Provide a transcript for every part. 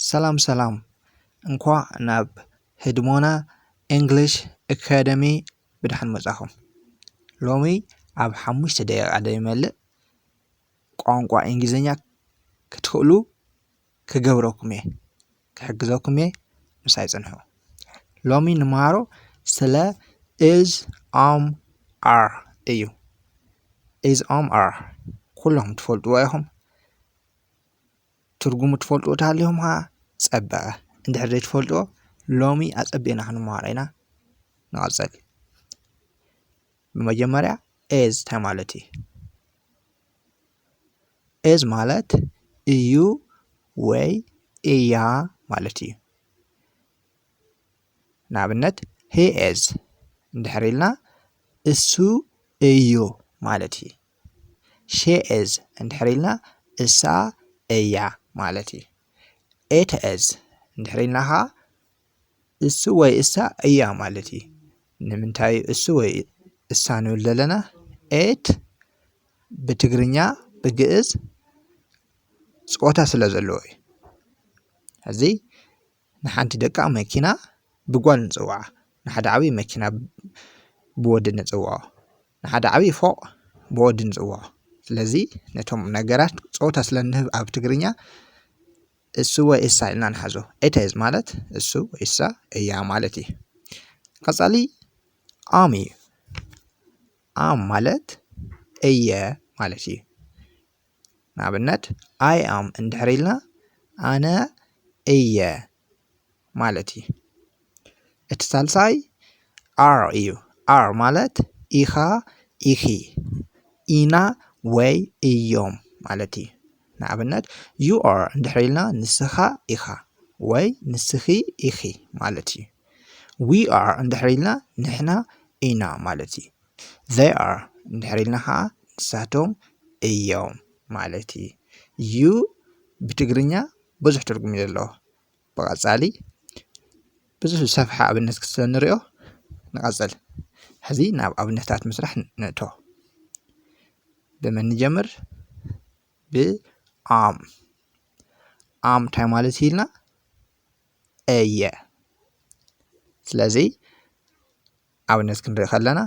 ሰላም ሰላም እንኳ ናብ ህድሞና እንግሊሽ አካደሚ ብድሕን መጻኹም ሎሚ ኣብ 5 ደቂቃ ደይመልእ ቋንቋ እንግሊዝኛ ክትኽእሉ ክገብረኩም እየ ክሕግዘኩም እየ ምሳይ ጽንሑ ሎሚ ንመሃሮ ስለ is are እዩ is are ኩሎም ትፈልጥዎ ኢኹም ትርጉሙ ትፈልጥዎ ታሃልዮም ፀበቐ እንድሕር ዘይትፈልጥዎ ሎሚ ኣፀቢቕና ክንመሃር ኢና ንቐፅል በመጀመርያ is እንታይ ማለት እዩ is ማለት እዩ ወይ እያ ማለት እዩ ንኣብነት he is እንድሕር ኢልና እሱ እዩ ማለት እዩ she is እንድሕር ኢልና እሳ እያ ማለት እዩ it is እንድሕር ኢልና እሱ ወይ እሳ እያ ማለት እዩ ንምንታይ እሱ ወይ እሳ ንብል ዘለና it ብትግርኛ ብግዕዝ ጾታ ስለ ዘለዎ እዩ ሕዚ ንሓንቲ ደቃ መኪና ብጓል ንጽውዓ ንሓደ ዓብይ መኪና ብወዲ ንጽውዖ ንሓደ ዓብይ ፎቕ ብወዲ ንጽውዖ ስለዚ ነቶም ነገራት ጾታ ስለ ንህብ ኣብ ትግርኛ እሱ ወይ እሳ ኢልና ንሓዞ it is ማለት እሱ ወይ እሳ እያ ማለት እዩ ቀጻሊ am እዩ am ማለት እየ ማለት እዩ ንኣብነት I am እንድሕር ኢልና ኣነ እየ ማለት እዩ እቲ ሳልሳይ are እዩ are ማለት ኢኻ ኢኺ ኢና ወይ እዮም ማለት እዩ ንኣብነት you are እንድሕር ኢልና ንስኻ ኢኻ ወይ ንስኺ ኢኺ ማለት እዩ we are እንድሕር ኢልና ንሕና ኢና ማለት እዩ they are እንድሕር ኢልና ንሳቶም እዮም ማለት እዩ you ብትግርኛ ብዙሕ ትርጉም እዩ ዘለዎ ብቐጻሊ ብዙሕ ዝሰፍሐ ኣብነት ስለ ንሪኦ ንቐጽል ሕዚ ናብ ኣብነታት ምስራሕ ንእትዎ ብመን ንጀምር am እንታይ ማለት ኢልና እየ ስለዚ ኣብነት ክንርኢ ከለና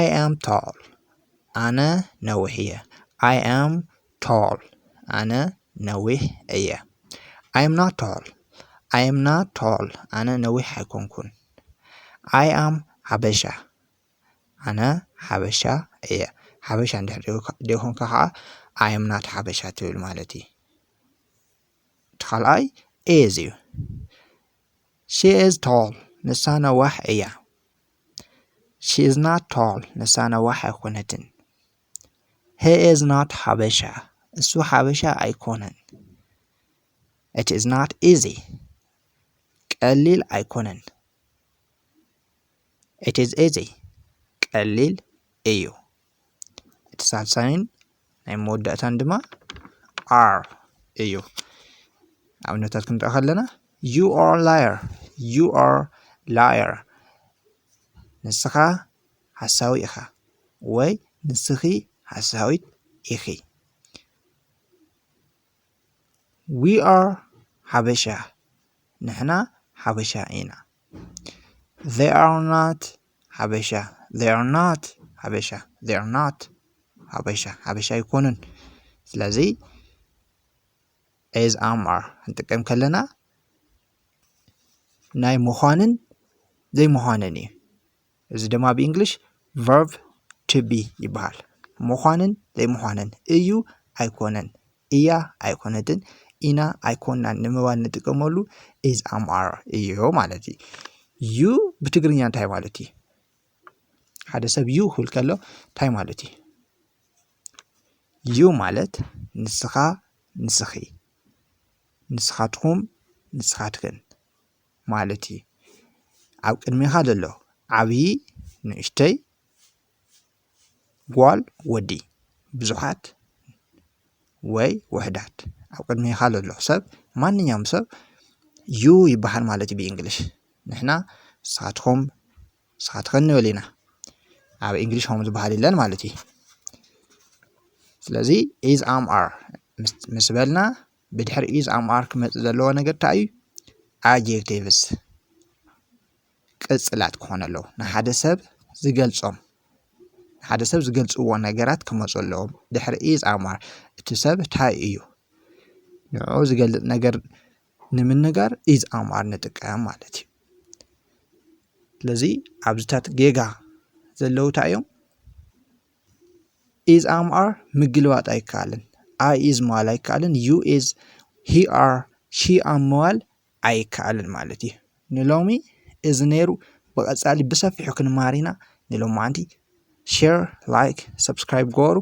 I am tall ኣነ ነዊሕ እየ I am tall ኣነ ነዊሕ እየ I am not tall ኣነ ነዊሕ ኣይኮንኩን I am ሓበሻ ኣነ ሓበሻ እየ ሓበሻ እንድሕር ደይኮንካ I am not ሓበሻ ትብል ማለት እዩ ተኻልኣይ is እዩ she is tall ንሳ ነዋሕ እያ she is not tall ንሳ ነዋሕ ኣይኮነትን he is not ሓበሻ እሱ ሓበሻ ኣይኮነን it is not easy ቀሊል ኣይኮነን it is easy ቀሊል እዩ እቲ ሳልሳይን ናይ መወዳእታን ድማ are እዩ ኣብነታት ክንርኢ ከለና you are liar ንስኻ ሓሳዊ ኢኻ ወይ ንስኺ ሓሳዊት ኢኺ we are ሓበሻ ንሕና ሓበሻ ኢና they are not ሓበሻ ሓበሻ ኣይኮኑን ስለዚ is am are እንጥቀም ከለና ናይ ምዃንን ዘይምዃንን እዩ እዚ ድማ ብእንግሊሽ verb to be ይበሃል ምዃንን ዘይምዃንን እዩ ኣይኮነን እያ ኣይኮነትን ኢና ኣይኮናን ንምባል ንጥቀመሉ is am are እዩ ማለት እዩ you ብትግርኛ እንታይ ማለት እዩ ሓደ ሰብ you ክብል ከሎ እንታይ ማለት እዩ you ማለት ንስኻ ንስኺ ንስኻትኩም ንስኻትክን ማለት እዩ ኣብ ቅድሚኻ ዘሎ ዓብይ ንእሽተይ ጓል ወዲ ብዙሓት ወይ ውሕዳት ኣብ ቅድሚኻ ዘሎ ሰብ ማንኛውም ሰብ you ይበሃል ማለት እዩ ብእንግሊሽ ንሕና ንስኻትኩም ንስኻትክን ንብል ኢና ኣብ እንግሊሽ ከም ዝበሃል የለን ማለት እዩ ስለዚ is am are ምስ በልና بدحر is am are ክመጽእ ዘለዎ ነገር እንታይ እዩ adjectives ቅጽላት ክኾኑ ኣለዉ ንሓደ ሰብ ዝገልጾም ሓደ ሰብ ዝገልጽዎ ነገራት ክመጹ ኣለዎም ድሕሪ is ኣማር እቲ ሰብ እንታይ እዩ ንዑ ዝገልጽ ነገር ንምንጋር is ኣማር ንጥቀም ማለት እዩ ስለዚ ኣብዝታት ጌጋ ዘለዉ እንታይ እዮም is ኣማር ምግልባጥ ኣይከኣልን I is ምባል ኣይከኣልን you is he are she are ምባል ኣይከኣልን ማለት እዩ ንሎሚ እዚ ነይሩ ብቐጻሊ ብሰፊሑ ክንመሃር ኢና ንሎሚ መዓልቲ share like subscribe ገበሩ